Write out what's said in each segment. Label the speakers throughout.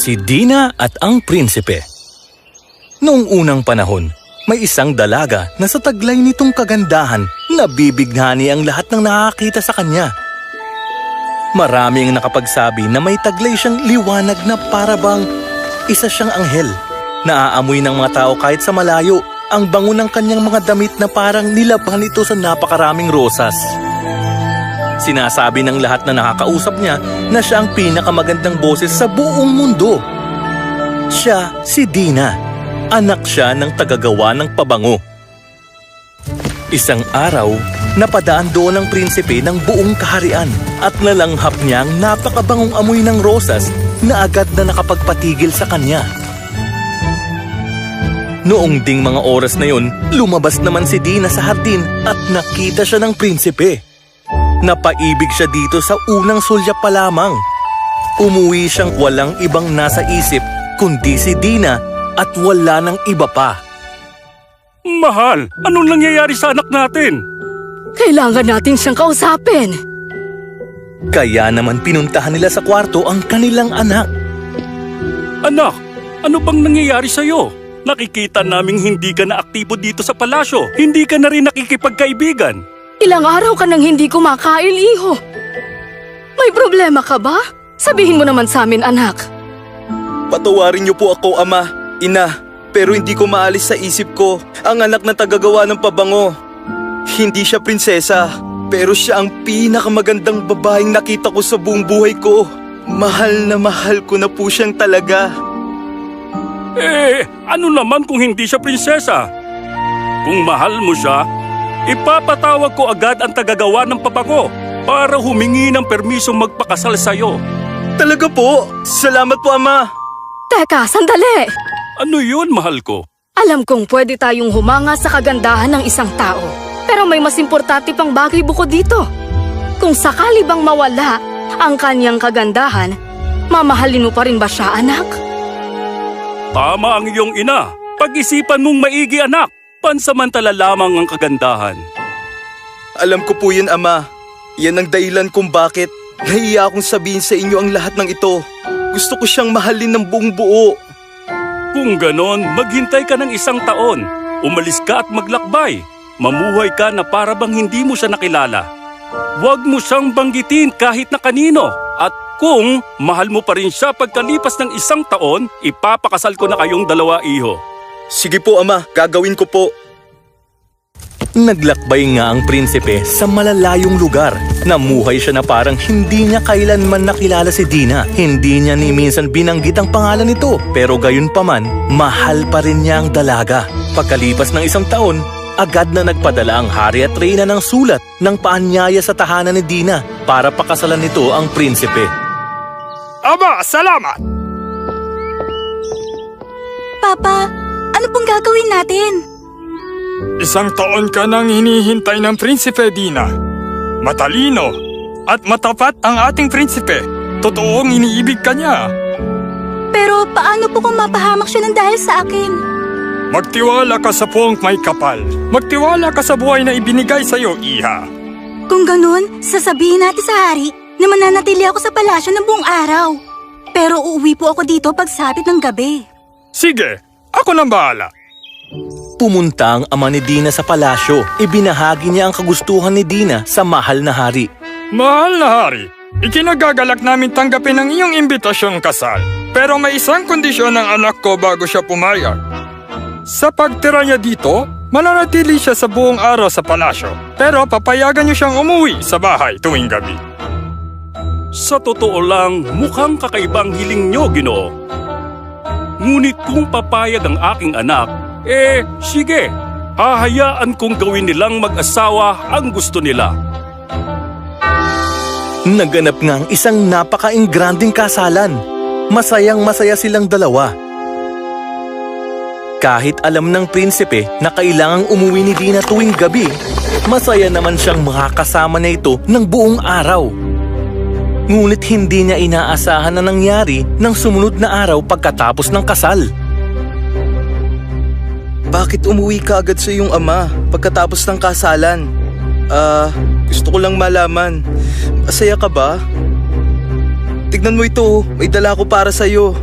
Speaker 1: Si Dina at ang Prinsipe. Noong unang panahon, may isang dalaga na sa taglay nitong kagandahan nabibighani ang lahat ng nakakita sa kanya. Marami ang nakapagsabi na may taglay siyang liwanag na para bang isa siyang anghel. Naaamoy ng mga tao kahit sa malayo ang bango ng kanyang mga damit na parang nilabhan ito sa napakaraming rosas. Sinasabi ng lahat na nakakausap niya na siya ang pinakamagandang boses sa buong mundo. Siya si Dina. Anak siya ng tagagawa ng pabango. Isang araw, napadaan doon ang prinsipe ng buong kaharian at nalanghap niya ang napakabangong amoy ng rosas na agad na nakapagpatigil sa kanya. Noong ding mga oras na yun, lumabas naman si Dina sa hardin at nakita siya ng prinsipe. Napaibig siya dito sa unang sulyap pa lamang. Umuwi siyang walang ibang nasa isip kundi si Dina at wala ng iba pa.
Speaker 2: Mahal, anong nangyayari sa anak natin?
Speaker 3: Kailangan natin siyang kausapin.
Speaker 1: Kaya naman pinuntahan nila sa kwarto ang kanilang anak.
Speaker 2: Anak, ano bang nangyayari sa'yo? Nakikita naming hindi ka na aktibo dito sa palasyo. Hindi ka na rin nakikipagkaibigan.
Speaker 3: Ilang araw ka nang hindi kumakain, iho. May problema ka ba? Sabihin mo naman sa amin, anak.
Speaker 4: Patawarin niyo po ako, ama, ina, pero hindi ko maalis sa isip ko ang anak na tagagawa ng pabango. Hindi siya prinsesa, pero siya ang pinakamagandang babaeng nakita ko sa buong buhay ko. Mahal na mahal ko na po siyang talaga.
Speaker 2: Ano naman kung hindi siya prinsesa? Kung mahal mo siya, ipapatawag ko agad ang tagagawa ng pabango para humingi ng permisong magpakasal sa'yo.
Speaker 4: Talaga po? Salamat po, ama.
Speaker 3: Teka, sandali!
Speaker 2: Ano yun, mahal ko?
Speaker 3: Alam kong pwede tayong humanga sa kagandahan ng isang tao. Pero may mas importante pang bagay bukod dito. Kung sakali bang mawala ang kanyang kagandahan, mamahalin mo pa rin ba siya, anak?
Speaker 2: Tama ang iyong ina. Pag-isipan mong maigi, anak. Pansamantala lamang ang kagandahan.
Speaker 4: Alam ko po yun, ama. Yan ang dahilan kung bakit nahiya akong sabihin sa inyo ang lahat ng ito. Gusto ko siyang mahalin ng buong buo.
Speaker 2: Kung ganon, maghintay ka ng 1 taon. Umalis ka at maglakbay. Mamuhay ka na para bang hindi mo siya nakilala. Huwag mo siyang banggitin kahit na kanino. At kung mahal mo pa rin siya pagkalipas ng 1 taon, ipapakasal ko na kayong dalawa, iho.
Speaker 4: Sige po, ama. Gagawin ko po.
Speaker 1: Naglakbay nga ang prinsipe sa malalayong lugar. Namuhay siya na parang hindi niya kailanman nakilala si Dina. Hindi niya ni minsan binanggit ang pangalan nito. Pero gayon pa man, mahal pa rin niya ang dalaga. Pagkalipas ng 1 taon, agad na nagpadala ang hari at reyna ng sulat ng paanyaya sa tahanan ni Dina para pakasalan nito ang prinsipe.
Speaker 2: Aba, salamat!
Speaker 5: Papa, ano pong gagawin natin?
Speaker 6: 1 taon ka nang hinihintay ng Prinsipe, Dina. Matalino at matapat ang ating prinsipe. Totoong iniibig ka niya.
Speaker 5: Pero paano po kung mapahamak siya ng dahil sa akin?
Speaker 6: Magtiwala ka sa puong may kapal. Magtiwala ka sa buhay na ibinigay sa'yo, iha.
Speaker 5: Kung ganun, sasabihin natin sa hari na mananatili ako sa palasyo ng buong araw. Pero uuwi po ako dito pagsapit ng gabi.
Speaker 6: Sige, ako nang bahala.
Speaker 1: Pumunta ang ama ni Dina sa palasyo. Ibinahagi niya ang kagustuhan ni Dina sa mahal na hari.
Speaker 6: Mahal na hari, ikinagagalak namin tanggapin ang iyong imbitasyong kasal. Pero may isang kondisyon ng anak ko bago siya pumayag. Sa pagtira niya dito, mananatili siya sa buong araw sa palasyo. Pero papayagan niyo siyang umuwi sa bahay tuwing gabi.
Speaker 2: Sa totoo lang, mukhang kakaibang hiling nyo, Ginoo. Ngunit kung papayag ang aking anak, sige, hahayaan kong gawin nilang mag-asawa ang gusto nila.
Speaker 1: Naganap nga ang isang napaka-ingranding kasalan. Masayang-masaya silang dalawa. Kahit alam ng prinsipe na kailangang umuwi ni Dina tuwing gabi, masaya naman siyang makakasama na ito ng buong araw. Ngunit hindi niya inaasahan na nangyari ng sumunod na araw pagkatapos ng kasal.
Speaker 4: Bakit umuwi ka agad sa iyong ama pagkatapos ng kasalan? Gusto ko lang malaman. Masaya ka ba? Tignan mo ito, may dala ko para sa'yo.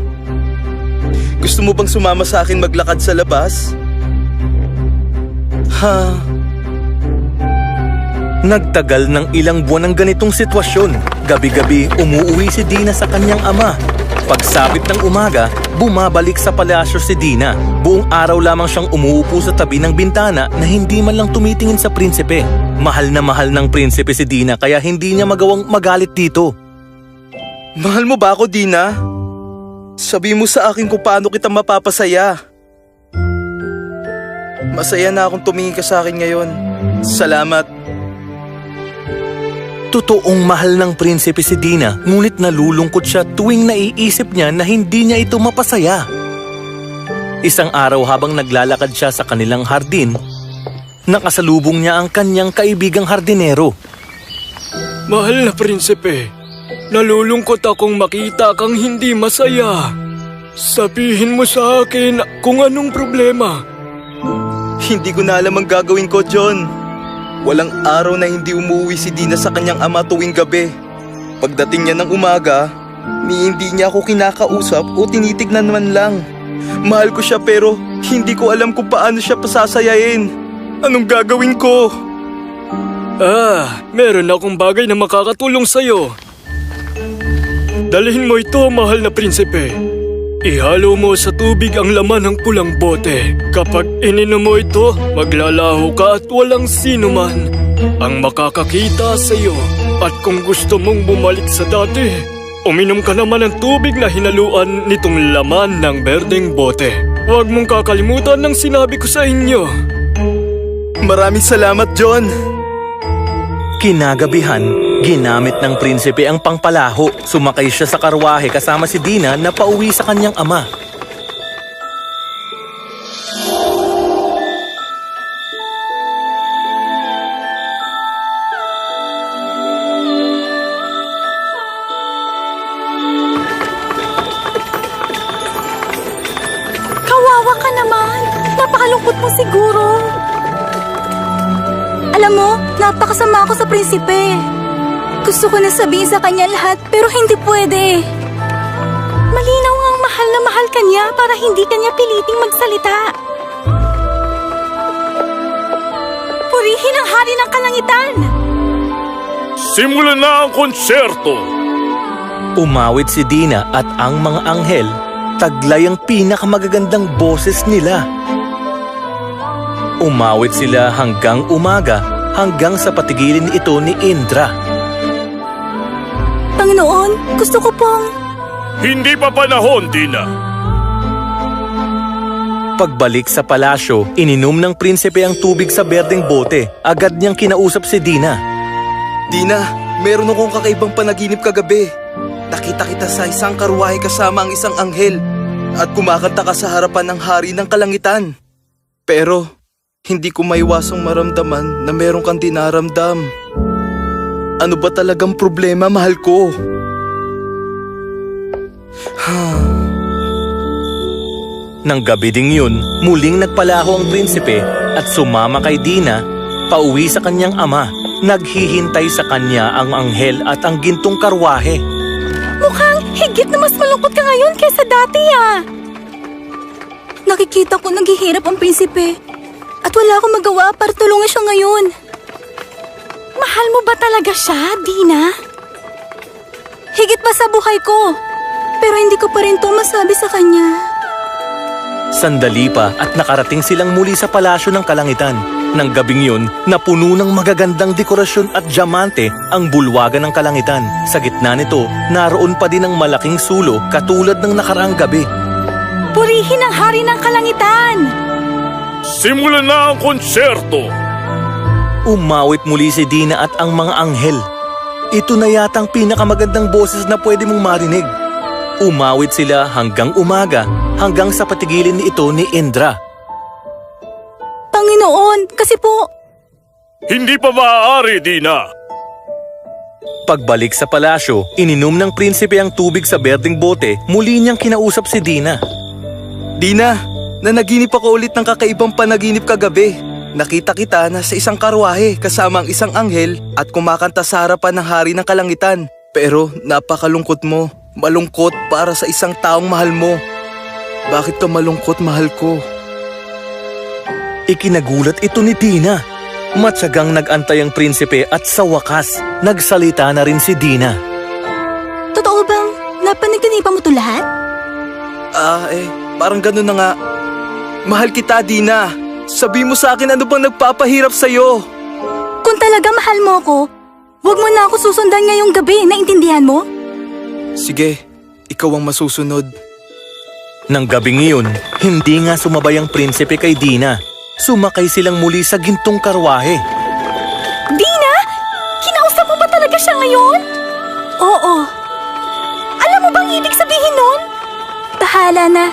Speaker 4: Gusto mo bang sumama sa akin maglakad sa labas? Ha?
Speaker 1: Nagtagal ng ilang buwan ng ganitong sitwasyon. Gabi-gabi umuuwi si Dina sa kanyang ama. Pagsapit ng umaga, bumabalik sa palasyo si Dina. Buong araw lamang siyang umuupo sa tabi ng bintana na hindi man lang tumitingin sa prinsipe. Mahal na mahal ng prinsipe si Dina kaya hindi niya magawang magalit dito.
Speaker 4: Mahal mo ba ako, Dina? Sabi mo sa akin kung paano kita mapapasaya. Masaya na akong tumingin ka sa akin ngayon. Salamat.
Speaker 1: Totoong mahal ng prinsipe si Dina, ngunit nalulungkot siya tuwing naiisip niya na hindi niya ito mapasaya. Isang araw habang naglalakad siya sa kanilang hardin, nakasalubong niya ang kanyang kaibigang hardinero.
Speaker 6: Mahal na prinsipe, nalulungkot akong makita kang hindi masaya. Sabihin mo sa akin kung anong problema.
Speaker 4: Hindi ko na alam ang gagawin ko, John. Walang araw na hindi umuwi si Dina sa kanyang ama tuwing gabi. Pagdating niya ng umaga, hindi niya ako kinakausap o tinitignan man lang. Mahal ko siya pero hindi ko alam kung paano siya pasasayain. Anong gagawin ko?
Speaker 6: Meron akong bagay na makakatulong sa'yo. Dalhin mo ito, mahal na prinsipe. Ihalo mo sa tubig ang laman ng pulang bote. Kapag ininom mo ito, maglalaho ka at walang sino man ang makakakita sa iyo. At kung gusto mong bumalik sa dati, uminom ka naman ng tubig na hinaluan nitong laman ng berdeng bote. Huwag mong kakalimutan ng sinabi ko sa inyo.
Speaker 4: Maraming salamat, John.
Speaker 1: Kinagabihan, ginamit ng prinsipe ang pangpalaho. Sumakay siya sa karwahe kasama si Dina na pauwi sa kanyang ama.
Speaker 5: Kawawa ka naman. Napakalungkot mo siguro. Alam mo, napakasama ako sa prinsipe. Gusto ko na sabihin sa kanya lahat pero hindi pwede. Malinaw ngang mahal na mahal ka niya para hindi kanya piliting magsalita. Purihin ang hari ng kalangitan!
Speaker 2: Simulan na ang konserto!
Speaker 1: Umawit si Dina at ang mga anghel, taglay ang pinakamagagandang boses nila. Umawit sila hanggang umaga, hanggang sa patigilin ito ni Indra.
Speaker 5: Panginoon, gusto ko pong...
Speaker 2: Hindi pa panahon, Dina.
Speaker 1: Pagbalik sa palasyo, ininom ng prinsipe ang tubig sa berdeng bote. Agad niyang kinausap si Dina.
Speaker 4: Dina, meron akong kakaibang panaginip kagabi. Nakita kita sa isang karwahe kasama ang isang anghel at kumakanta ka sa harapan ng hari ng kalangitan. Pero hindi ko maiwasang maramdaman na meron kang dinaramdam. Ano ba talagang problema, mahal ko?
Speaker 1: Nang gabi ding yun, muling nagpalaho ang prinsipe at sumama kay Dina pauwi sa kanyang ama. Naghihintay sa kanya ang anghel at ang gintong karwahe.
Speaker 5: Mukhang higit na mas malungkot ka ngayon kaysa dati Nakikita ko naghihirap ang prinsipe. At wala akong magawa para tulungan siya ngayon. Mahal mo ba talaga siya, Dina? Higit pa sa buhay ko. Pero hindi ko pa rin ito masabi sa kanya.
Speaker 1: Sandali pa at nakarating silang muli sa palasyo ng kalangitan. Nang gabing yun, napuno ng magagandang dekorasyon at diamante ang bulwagan ng kalangitan. Sa gitna nito, naroon pa din ang malaking sulo katulad ng nakaraang gabi.
Speaker 5: Purihin ang hari ng kalangitan!
Speaker 2: Simulan na ang konserto!
Speaker 1: Umawit muli si Dina at ang mga anghel. Ito na yatang pinakamagandang boses na pwede mong marinig. Umawit sila hanggang umaga, hanggang sa patigilin ito ni Indra.
Speaker 5: Panginoon, kasi po...
Speaker 2: Hindi pa maaari, Dina!
Speaker 1: Pagbalik sa palasyo, ininom ng prinsipe ang tubig sa berdeng bote, muli niyang kinausap si Dina.
Speaker 4: Dina, nanaginip ako ulit ng kakaibang panaginip kagabi. Nakita kita na sa isang karwahe kasama ang isang anghel at kumakanta sa harapan ng hari ng kalangitan. Pero napakalungkot mo, malungkot para sa isang taong mahal mo. Bakit ka malungkot, mahal ko?
Speaker 1: Ikinagulat ito ni Dina. Matsagang nag-antay ang prinsipe at sa wakas, nagsalita na rin si Dina.
Speaker 5: Totoo bang napanaginipan mo to lahat?
Speaker 4: Parang ganun na nga. Mahal kita, Dina. Sabi mo sa akin ano bang nagpapahirap sa'yo.
Speaker 5: Kung talaga mahal mo ko, huwag mo na ako susundan ngayong gabi, naintindihan mo?
Speaker 4: Sige, ikaw ang masusunod.
Speaker 1: Nang gabing iyon, hindi nga sumabay ang prinsipe kay Dina. Sumakay silang muli sa gintong karwahe.
Speaker 5: Dina! Kinausap mo ba talaga siya ngayon? Oo. Alam mo bang ibig sabihin nun? Bahala na.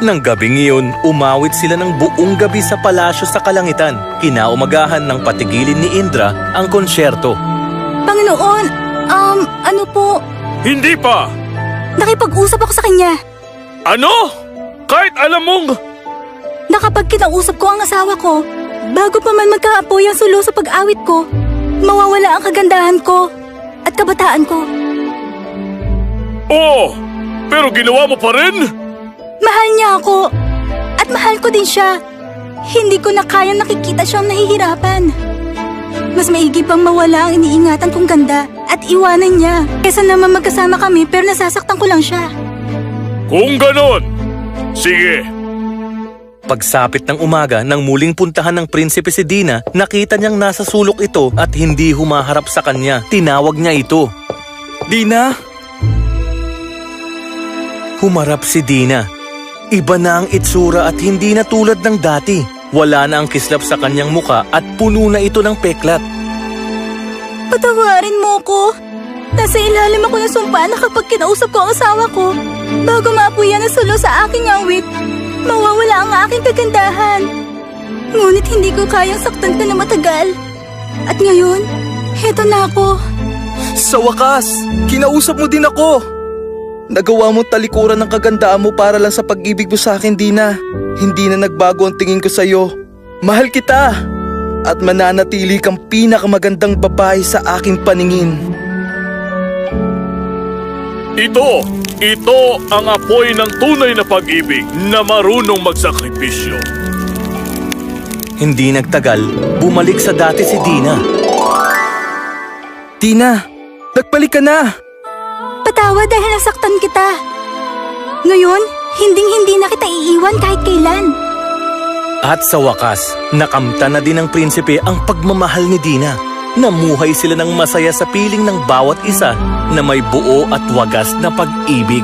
Speaker 1: Nang gabing iyon, umawit sila ng buong gabi sa palasyo sa kalangitan. Kinaumagahan ng patigilin ni Indra ang konsyerto.
Speaker 5: Panginoon, ano po?
Speaker 2: Hindi pa!
Speaker 5: Nakipag-usap ako sa kanya.
Speaker 2: Ano? Kahit alam mong...
Speaker 5: Na kapag kinausap ko ang asawa ko, bago pa man magkaapoy ang sulo sa pag-awit ko, mawawala ang kagandahan ko at kabataan ko.
Speaker 2: Oo! Pero ginawa mo pa rin?
Speaker 5: Mahal niya ako at mahal ko din siya. Hindi ko na kayang nakikita siyang nahihirapan. Mas maigi pang mawala ang iniingatan kong ganda at iwanan niya kesa naman magkasama kami pero nasasaktan ko lang siya.
Speaker 2: Kung ganon, sige.
Speaker 1: Pagsapit ng umaga nang muling puntahan ng prinsipe si Dina, nakita niyang nasa sulok ito at hindi humaharap sa kanya. Tinawag niya ito.
Speaker 4: Dina?
Speaker 1: Humarap si Dina. Iba na ang itsura at hindi na tulad ng dati. Wala na ang kislap sa kanyang muka at puno na ito ng peklat.
Speaker 5: Patawarin mo ko. Nasa ilalim ako ng sumpa na kapag kinausap ko ang asawa ko, bago maapuyan ang sulo sa aking awit, mawawala ang aking kagandahan. Ngunit hindi ko kayang saktan ka na matagal. At ngayon, heto na ako.
Speaker 4: Sa wakas, kinausap mo din ako. Nagawa mo talikuran ng kagandaan mo para lang sa pag-ibig mo sa akin, Dina. Hindi na nagbago ang tingin ko sa'yo. Mahal kita! At mananatili kang pinakamagandang babae sa aking paningin.
Speaker 2: Ito ang apoy ng tunay na pag-ibig na marunong magsakripisyo.
Speaker 1: Hindi nagtagal, bumalik sa dati si Dina.
Speaker 4: Dina, nagbalik ka na!
Speaker 5: Patawad dahil nasaktan kita. Ngayon, hinding-hindi na kita iiwan kahit kailan.
Speaker 1: At sa wakas, nakamta na din ng prinsipe ang pagmamahal ni Dina. Namuhay sila ng masaya sa piling ng bawat isa na may buo at wagas na pag-ibig.